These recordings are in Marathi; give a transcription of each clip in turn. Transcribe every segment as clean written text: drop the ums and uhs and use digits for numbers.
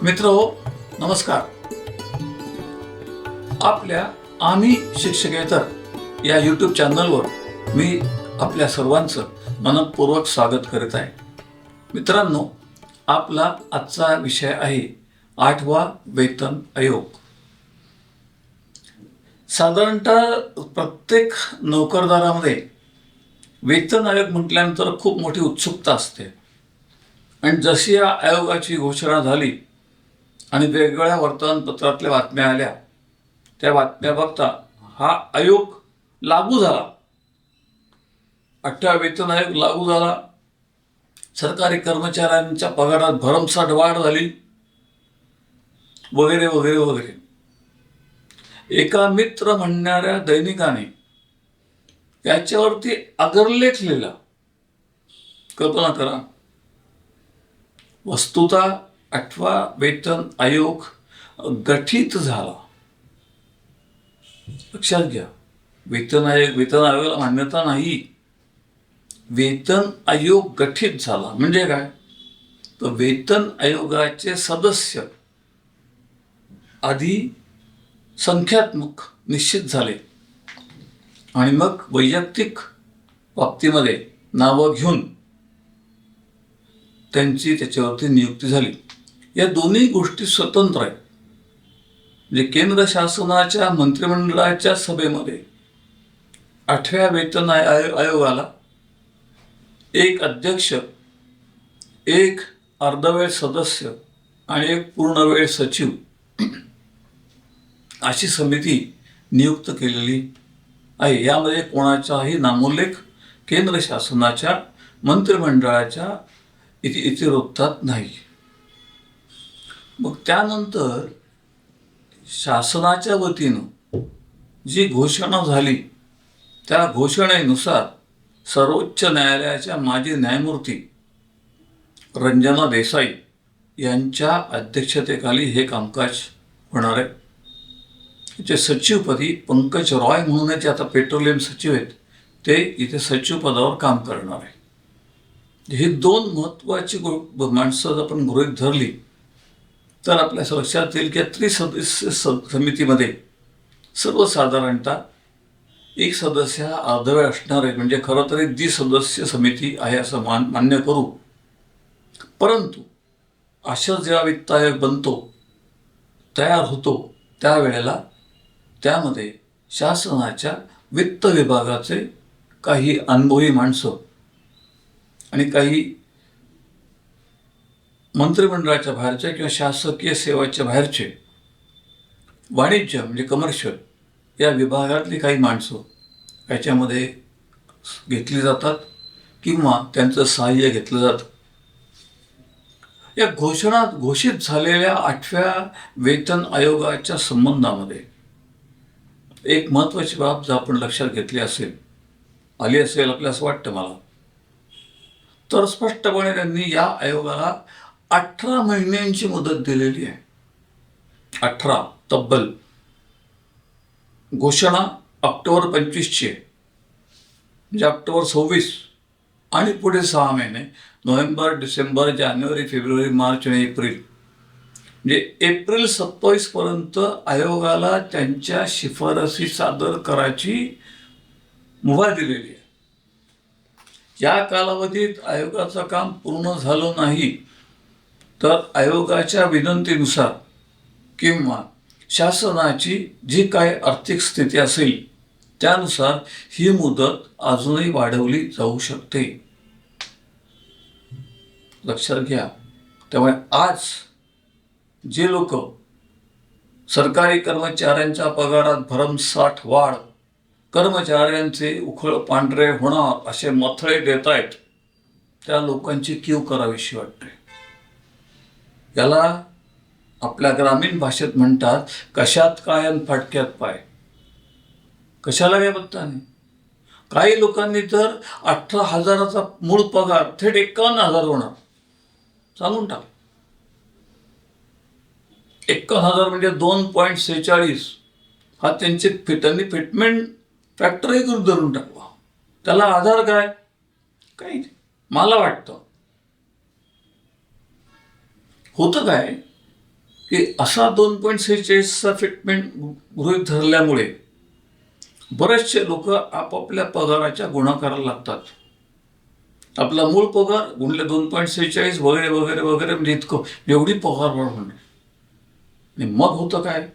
मित्रहो, नमस्कार. आपल्या आम्ही शिक्षकेतर या यूट्यूब चॅनलवर मी आपल्या सर्वांचं मनपूर्वक स्वागत करीत आहे. मित्रांनो, आपला आजचा विषय आहे 8वा वेतन आयोग. साधारणतः प्रत्येक नोकरदारामध्ये वेतन आयोग म्हटल्यानंतर खूप मोठी उत्सुकता असते आणि जशी या आयोगाची घोषणा झाली आणि वेगवेगळ्या वर्तमानपत्रातल्या बातम्या आल्या, त्या बातम्या बघता हा आयोग लागू झाला, 8वा वेतन आयोग लागू झाला, सरकारी कर्मचाऱ्यांच्या पगारात भरमसाठ वाढ झाली, वगैरे वगैरे वगैरे. एका मित्र म्हणणाऱ्या दैनिकाने याच्यावरती आगरलेख लिहिला. कल्पना करा, वस्तुतः 8वा वेतन आयोग गठीत झाला. लक्षात घ्या, वेतन आयोगाला मान्यता नाही, वेतन आयोग गठीत झाला. म्हणजे काय? तर वेतन आयोगाचे सदस्य आधी संख्यात्मक निश्चित झाले आणि मग वैयक्तिक बाबतीमध्ये नावं घेऊन त्यांची त्याच्यावरती नियुक्ती झाली. या दोन्ही गोष्टी स्वतंत्र आहेत. म्हणजे केंद्र शासनाच्या मंत्रिमंडळाच्या सभेमध्ये 8व्या वेतन आयोगाला एक अध्यक्ष, एक अर्धवेळ सदस्य आणि एक पूर्णवेळ सचिव अशी समिती नियुक्त केलेली आहे. यामध्ये कोणाचाही नामोल्लेख केंद्र शासनाच्या मंत्रिमंडळाच्या इतिवृत्तात नाही. मग त्यानंतर शासनाच्या वतीनं जी घोषणा झाली, त्या घोषणेनुसार सर्वोच्च न्यायालयाच्या माजी न्यायमूर्ती रंजना देसाई यांच्या अध्यक्षतेखाली हे कामकाज होणार आहे. त्याचे सचिवपदी पंकज रॉय म्हणून जे आता पेट्रोलियम सचिव आहेत, ते इथे सचिव पदावर काम करणार आहे. ही दोन महत्त्वाची माणसं जर आपण गृहीत धरली तर आपल्या लक्षात येईल की त्रिसदस्य समितीमध्ये सर्वसाधारणतः एक सदस्य हा अर्धवेळ असणार आहे. म्हणजे खरं तर एक द्विसदस्य समिती आहे असं मान्य करू. परंतु अशा जेव्हा वित्त आयोग बनतो, तयार होतो, त्यावेळेला त्यामध्ये शासनाच्या वित्त विभागाचे काही अनुभवी माणसं आणि काही मंत्रिमंडळाच्या बाहेरचे किंवा शासकीय सेवाच्या बाहेरचे वाणिज्य म्हणजे कमर्शियल या विभागातली काही माणसं याच्यामध्ये घेतली जातात किंवा त्यांचं सहाय्य घेतलं जातं. या घोषित झालेल्या 8व्या वेतन आयोगाच्या संबंधामध्ये एक महत्त्वाची बाब जर आपण लक्षात घेतली आली असेल आपल्याला असं वाटतं मला, तर स्पष्टपणे त्यांनी या आयोगाला 18 महिन्यांची मुदत दिलेली आहे. 18 तब्बल. घोषणा ऑक्टोबर 25ची आहे, म्हणजे ऑक्टोबर 26 आणि पुढे 6 महिने नोव्हेंबर, डिसेंबर, जानेवारी, फेब्रुवारी, मार्च आणि एप्रिल. म्हणजे एप्रिल 27 पर्यंत आयोगाला त्यांच्या शिफारसी सादर करायची मुभा दिलेली आहे. या कालावधीत आयोगाचं काम पूर्ण झालं नाही तर आयोगाच्या विनंतीनुसार किंवा शासनाची जी काय आर्थिक स्थिती असेल त्यानुसार ही मुदत अजूनही वाढवली जाऊ शकते. लक्षात घ्या. त्यामुळे आज जे लोक सरकारी कर्मचाऱ्यांच्या पगारात भरमसाठ वाढ, कर्मचाऱ्यांचे उखळ पांढरे होणार असे मथळे देत आहेत, त्या लोकांची कीव करावीशी वाटते. याला आपल्या ग्रामीण भाषेत म्हणतात, कशात काय आणि फाटक्यात पाय. कशाला काय बघता नाही. काही लोकांनी तर 18,000चा मूळ पगार थेट 51,000 होणार सांगून टाक. 51,000 म्हणजे 2.46 हा त्यांनी फिटमेंट फॅक्टरही धरून टाकला. त्याला आधार काय? काही मला वाटतं होतं काय की असा 2.46चा फिटमेंट गृहीत धरल्यामुळे बरेचसे लोक आपापल्या पगाराच्या गुणाकाराला लागतात. आपला मूळ पगार गुणले 2.46 वगैरे वगैरे वगैरे, म्हणजे इतकं एवढी पगार वाढ होणे. आणि मग होतं काय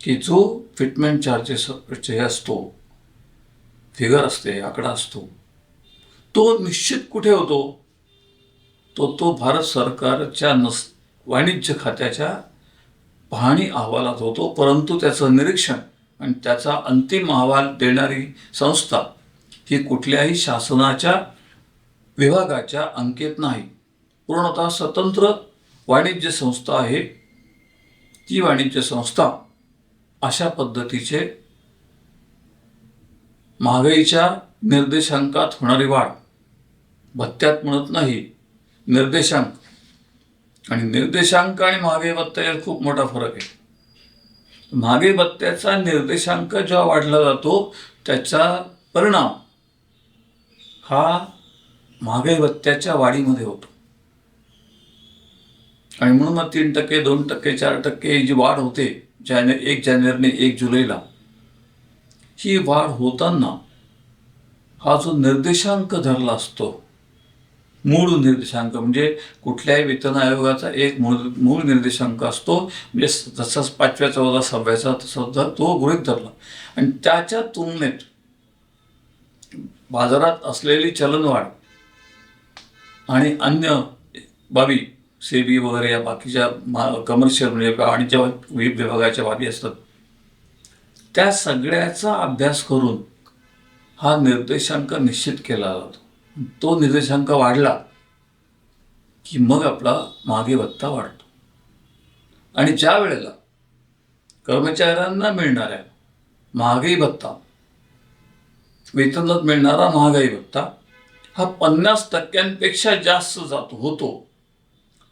की जो फिटमेंट चार्जेस हे असतो, फिगर असते, आकडा असतो, तो निश्चित कुठे होतो? तो भारत सरकारच्या वाणिज्य खात्याच्या पाहणी अहवालात होतो. परंतु त्याचं निरीक्षण आणि त्याचा अंतिम अहवाल देणारी संस्था ही कुठल्याही शासनाच्या विभागाच्या अंकेत नाही. पूर्णतः स्वतंत्र वाणिज्य संस्था आहे. ती वाणिज्य संस्था अशा पद्धतीचे महागाईच्या निर्देशांकात होणारी वाढ, भत्त्यात म्हणत नाही, निर्देशांक, आणि निर्देशांक आणि महागाई भत्ता यात खूप मोठा फरक आहे. महागाई भत्त्याचा निर्देशांक जेव्हा वाढला जातो त्याचा परिणाम हा महागाई भत्त्याच्या वाढीमध्ये होतो. आणि म्हणून मग 3%, 2%, 4% जी वाढ होते 1 जानेवारी 1 जुलैला, ही वाढ होताना हा जो निर्देशांक धरला असतो, मूळ निर्देशांक, म्हणजे कुठल्याही वेतन आयोगाचा एक मूळ निर्देशांक असतो, म्हणजे जसाच 5व्याचा वजा 6व्याचा सुद्धा तो गृहीत धरला. आणि त्याच्या तुलनेत बाजारात असलेली चलनवाढ आणि अन्य बाबी, सेबी वगैरे या बाकीच्या कमर्शियल म्हणजे वाणिज्य विभागाच्या बाबी असतात, त्या सगळ्याचा अभ्यास करून हा निर्देशांक निश्चित केला जातो. तो निर्देशांक वाढला की मग आपला महागाई भत्ता वाढतो. आणि ज्या वेळेला कर्मचाऱ्यांना मिळणाऱ्या महागाई भत्ता, वेतनात मिळणारा महागाई भत्ता हा 50% जास्त होतो,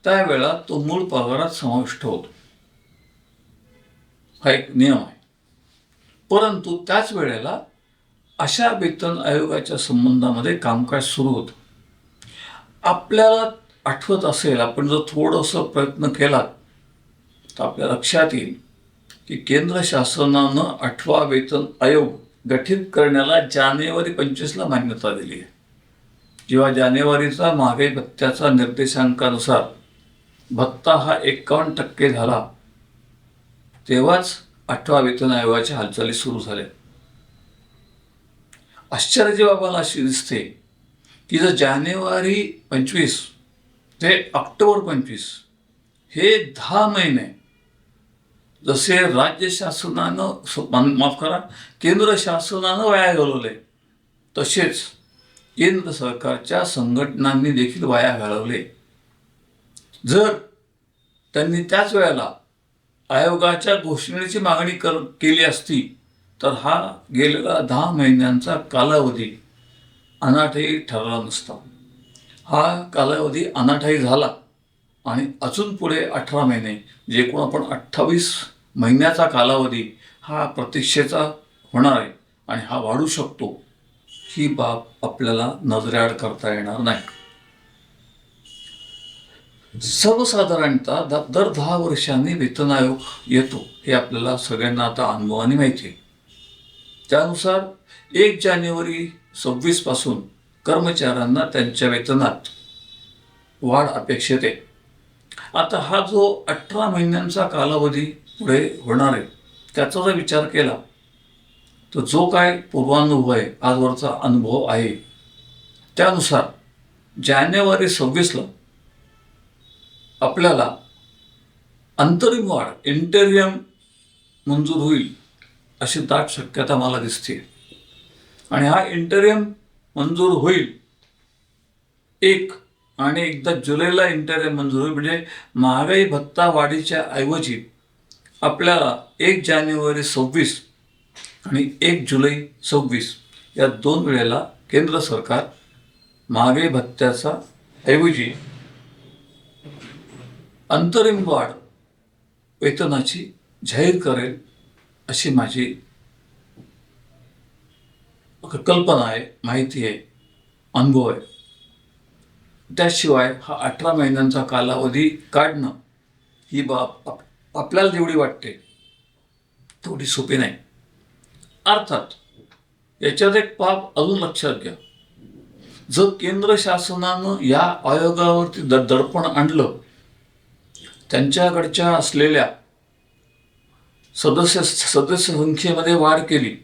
त्यावेळेला तो मूळ पगारात समाविष्ट होतो. हा एक नियम आहे. परंतु त्याच वेळेला अशा वेतन आयोगाच्या संबंधामध्ये कामकाज सुरू होतं. आपल्याला आठवत असेल, आपण जर थोडंसं प्रयत्न केला तर आपल्या लक्षात येईल की केंद्र शासनानं 8वा वेतन आयोग गठीत करण्याला जानेवारी 25ला मान्यता दिली आहे. जेव्हा जानेवारीचा महागाई भत्त्याचा निर्देशांकानुसार भत्ता हा 51% झाला, तेव्हाच 8वा वेतन आयोगाच्या हालचाली सुरू झाल्या. आश्चर्याची बाब मला अशी दिसते की जर जानेवारी 25 ते ऑक्टोबर 25 हे 10 महिने जसे राज्य शासनानं, माफ करा, केंद्र शासनानं वाया घालवले, तसेच केंद्र सरकारच्या संघटनांनी देखील वाया घालवले. जर त्यांनी त्याच वेळेला आयोगाच्या घोषणेची मागणी केली असती तर हा गेलेला 10 महिन्यांचा कालावधी अनाठायी ठरला नसता. हा कालावधी अनाठायी झाला आणि अजून पुढे 18 महिने, जे एकूण आपण 28 महिन्याचा कालावधी हा प्रतीक्षेचा होणार आहे आणि हा वाढू शकतो. ही बाब आपल्याला नजरेआड करता येणार नाही. सर्वसाधारणतः दर 10 वर्षांनी वेतन आयोग येतो, हे आपल्याला सगळ्यांना आता अनुभवाने माहिती आहे. त्यानुसार 1 जानेवारी 26 पासून कर्मचाऱ्यांना त्यांच्या वेतनात वाढ अपेक्षित आहे. आता हा जो 18 महिन्यांचा कालावधी पुढे होणार आहे, त्याचा जर विचार केला तर जो काय पूर्वानुभव आहे, आजवरचा अनुभव आहे, त्यानुसार जानेवारी 26ला आपल्याला अंतरिम वाढ, इंटेरियम मंजूर होईल अशी दाट शक्यता मला दिसते. आणि हा इंटेरियम मंजूर होईल आणि एकदा जुलैला इंटेरियम मंजूर होईल, म्हणजे महागाई भत्ता वाढीच्या ऐवजी आपल्याला 1 जानेवारी 26 आणि 1 जुलै 26 या 2 वेळेला केंद्र सरकार महागाई भत्त्याचा ऐवजी अंतरिम वाढ वेतनाची जाहीर करेल अशी माझी कल्पना आहे, माहिती आहे, अनुभव आहे. त्याशिवाय हा 18 महिन्यांचा कालावधी काढणं ही बाब आपल्याला जेवढी वाटते तेवढी सोपी नाही. अर्थात याच्यात एक बाब अजून लक्षात घ्या. जर केंद्र शासनानं या आयोगावरती दडपण आणलं, त्यांच्याकडच्या असलेल्या सदस्य संख्येमध्ये वाढ केली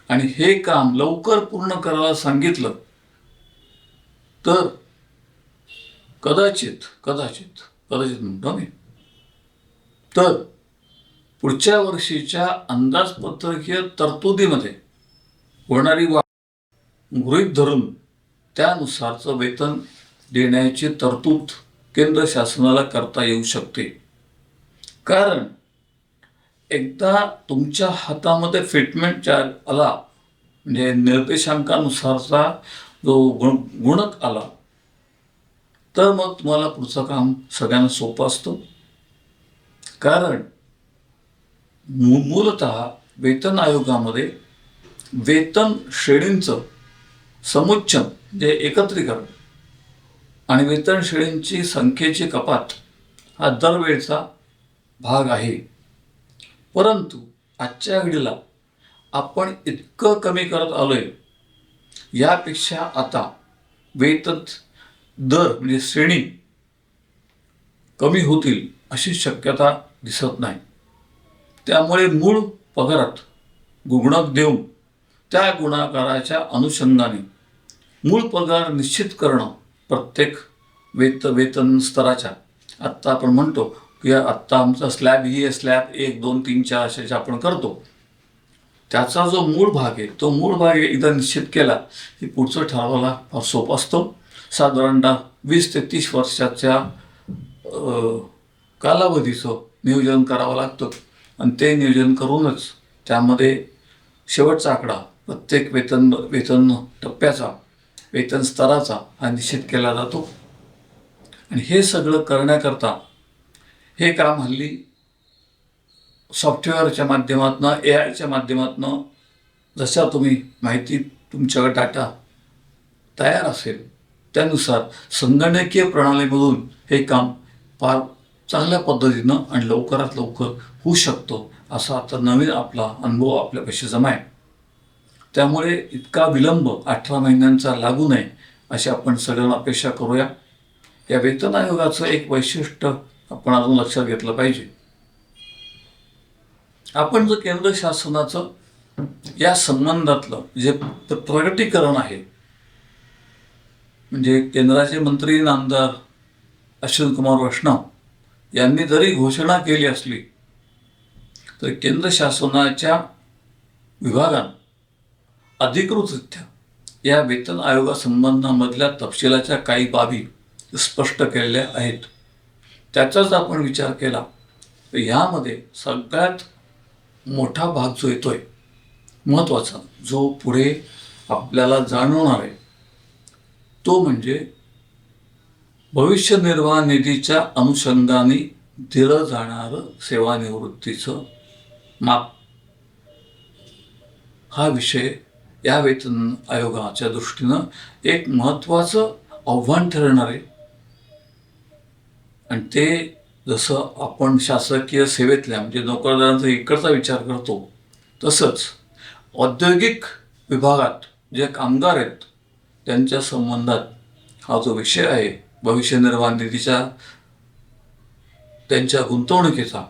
आणि हे काम लवकर पूर्ण करायला सांगितलं, तर कदाचित म्हणतो मी, तर पुढच्या वर्षीच्या अंदाजपत्रकीय तरतुदीमध्ये होणारी वाढ गृहीत धरून त्यानुसारचं वेतन देण्याची तरतूद केंद्र शासनाला करता येऊ शकते. कारण एकदा तुमच्या हातामध्ये फिटमेंट चार्ज आला, म्हणजे निर्देशांकानुसारचा जो गुणक आला, तर मग तुम्हाला पुढचं काम सगळ्यांना सोपं असतं. कारण मूलतः वेतन आयोगामध्ये वेतन श्रेणींचं समुच्चय म्हणजे एकत्रीकरण आणि वेतन श्रेणींची संख्येची कपात हा दरवेळचा भाग आहे. परंतु आजच्या घडीला आपण इतकं कमी करत आलोय, यापेक्षा आता वेतन दर म्हणजे श्रेणी कमी होतील अशी शक्यता दिसत नाही. त्यामुळे मूळ पगारात गुणक देऊन त्या गुणाकाराच्या अनुषंगाने मूळ पगार निश्चित करणं प्रत्येक वेतन स्तराच्या. आत्ता आपण म्हणतो की आत्ता आमचा स्लॅब ही आहे, स्लॅब 1, 2, 3, 4 असे आपण करतो, त्याचा जो मूळ भाग आहे तो मूळ भाग एकदा निश्चित केला की पुढचं ठरवायला फार सोपं असतो. साधारणतः 20 ते 30 वर्षाच्या कालावधीचं नियोजन करावं लागतं आणि ते नियोजन करूनच त्यामध्ये शेवटचा आकडा प्रत्येक वेतन टप्प्याचा, वेतन स्तराचा हा निश्चित केला जातो. आणि हे सगळं करण्याकरता हे काम हल्ली सॉफ्टवेअरच्या माध्यमातून, AI माध्यमातून, जशा तुम्ही माहिती तुमच्याकडे डाटा तयार असेल त्यानुसार संगणकीय प्रणालीमधून हे काम फार चांगल्या पद्धतीनं आणि लवकरात लवकर होऊ शकतो, असा आता नवीन आपला अनुभव आपल्यापाशी जमा आहे. त्यामुळे इतका विलंब 18 महिन्यांचा लागू नये अशी आपण सगळ्यांना अपेक्षा करूया. या वेतन आयोगाचं एक वैशिष्ट्य आपण अजून लक्षात घेतलं पाहिजे. आपण जर केंद्र शासनाचं या संबंधातलं जे प्रगटीकरण आहे, म्हणजे केंद्राचे मंत्री नामदार अश्विनी कुमार वैष्णव यांनी जरी घोषणा केली असली तर केंद्र शासनाच्या विभागानं अधिकृतरित्या या वेतन आयोगासंबंधामधल्या तपशिलाच्या काही बाबी स्पष्ट केलेल्या आहेत. त्याचाच आपण विचार केला तर ह्यामध्ये सगळ्यात मोठा भाग जो येतोय, महत्त्वाचा, जो पुढे आपल्याला जाणवणार आहे, तो म्हणजे भविष्य निर्वाह निधीच्या अनुषंगाने दिलं जाणारं सेवानिवृत्तीचं माप. हा विषय या वेतन आयोगाच्या दृष्टीनं एक महत्त्वाचं आव्हान ठरणार आहे. आणि ते जसं आपण शासकीय सेवेतल्या म्हणजे नोकरदारांचा इकडचा विचार करतो, तसंच औद्योगिक विभागात जे कामगार आहेत त्यांच्या संबंधात हा जो विषय आहे भविष्य निर्वाह निधीच्या त्यांच्या गुंतवणुकीचा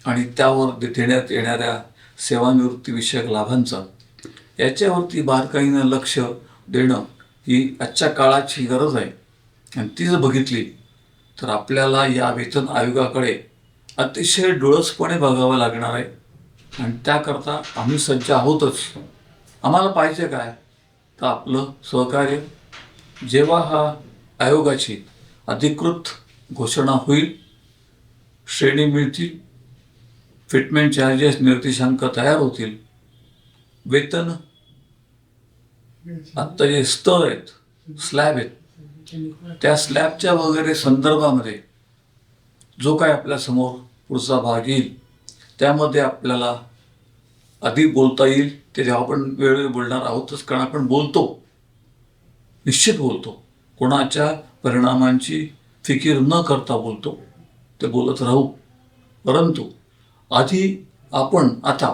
आणि त्यावर देण्यात येणाऱ्या सेवानिवृत्तीविषयक लाभांचा, याच्यावरती बारकाईनं लक्ष देणं ही आजच्या काळाची गरज आहे. आणि ती जर बघितली तर आपल्याला या वेतन आयोगाकडे अतिशय डोळसपणे बघावं लागणार आहे. आणि त्याकरता आम्ही सज्ज आहोतच. आम्हाला पाहिजे काय तर आपलं सहकार्य. जेव्हा हा आयोगाची अधिकृत घोषणा होईल, श्रेणी मिळतील, फिटमेंट चार्जेस निर्देशांक तयार होतील, वेतन आत्ता जे स्तर आहेत, स्लॅब आहेत, त्या स्लॅबच्या वगैरे संदर्भामध्ये जो काय आपल्यासमोर पुढचा भाग येईल त्यामध्ये आपल्याला अधिक बोलता येईल. ते जेव्हा आपण वेळोवेळी बोलणार आहोतच, कारण आपण बोलतो, निश्चित बोलतो, कोणाच्या परिणामांची फिकीर न करता बोलतो. ते बोलत राहू. परंतु आधी आपण आता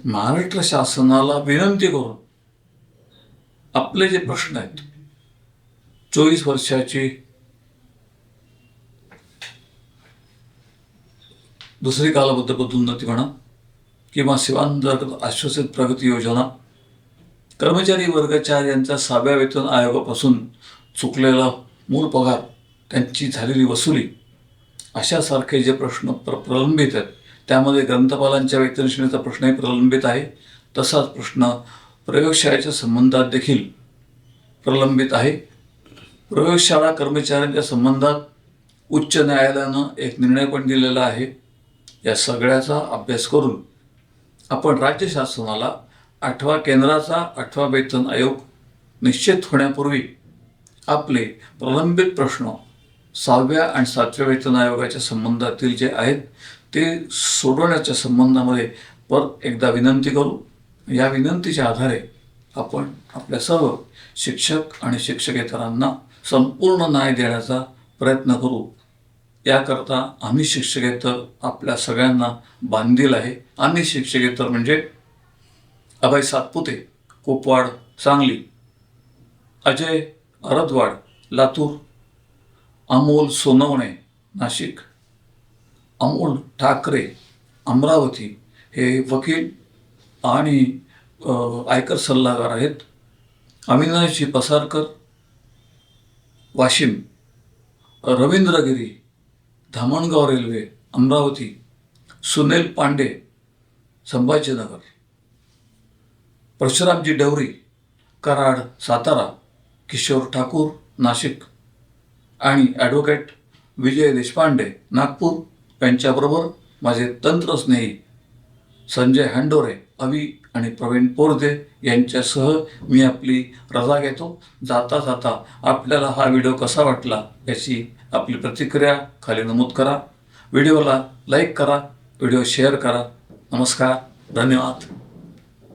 महाराष्ट्र शासनाला विनंती करून आपले जे प्रश्न आहेत, 24 वर्षाची दुसरी कालबद्ध पदोन्नती म्हणा किंवा सेवांतर्गत आश्वासित प्रगती योजना, कर्मचारी वर्ग 4 यांचा 6व्या वेतन आयोगापासून चुकलेला मूळ पगार, त्यांची झालेली वसुली, अशासारखे जे प्रश्न प्रलंबित आहेत, त्यामध्ये ग्रंथपालांच्या वेतन श्रेणीचा प्रश्नही प्रलंबित आहे. तसाच प्रश्न प्रयोगशाळेच्या संबंधात देखील प्रलंबित आहे. प्रयोगशाळा कर्मचाऱ्यांच्या संबंधात उच्च न्यायालयानं एक निर्णय पण दिलेला आहे. या सगळ्याचा अभ्यास करून आपण राज्य शासनाला केंद्राचा 8वा वेतन आयोग निश्चित होण्यापूर्वी आपले प्रलंबित प्रश्न 6व्या आणि 7व्या वेतन आयोगाच्या संबंधातील जे आहेत ते सोडवण्याच्या संबंधामध्ये परत एकदा विनंती करू. या विनंतीच्या आधारे आपण आपल्या सर्व शिक्षक आणि शिक्षकेतरांना संपूर्ण न्याय देण्याचा प्रयत्न करू. याकरता आम्ही शिक्षकेतर आपल्या सगळ्यांना बांधील आहे. आम्ही शिक्षकेतर म्हणजे अभय सातपुते, कोपवाड, सांगली; अजय अरदवाड, लातूर; अमोल सोनवणे, नाशिक; अमोल ठाकरे, अमरावती, हे वकील आणि आयकर सल्लागार आहेत; अविनाशजी पसारकर, वाशिम; रवींद्र गिरी, धामणगाव रेल्वे, अमरावती; सुनील पांडे, संभाजीनगर; परशुरामजी डवरी, कराड, सातारा; किशोर ठाकूर, नाशिक; आणि ॲडव्होकेट विजय देशपांडे, नागपूर. यांच्याबरोबर माझे तंत्रस्नेही संजय हंडोरे, अवी आणि प्रवीण पोरदे यांच्यासह मी आपली रजा घेतो. जाता जाता आपल्याला हा व्हिडिओ कसा वाटला याची आपली प्रतिक्रिया खाली नमूद करा. व्हिडिओला लाईक करा, व्हिडिओ शेअर करा. नमस्कार, धन्यवाद.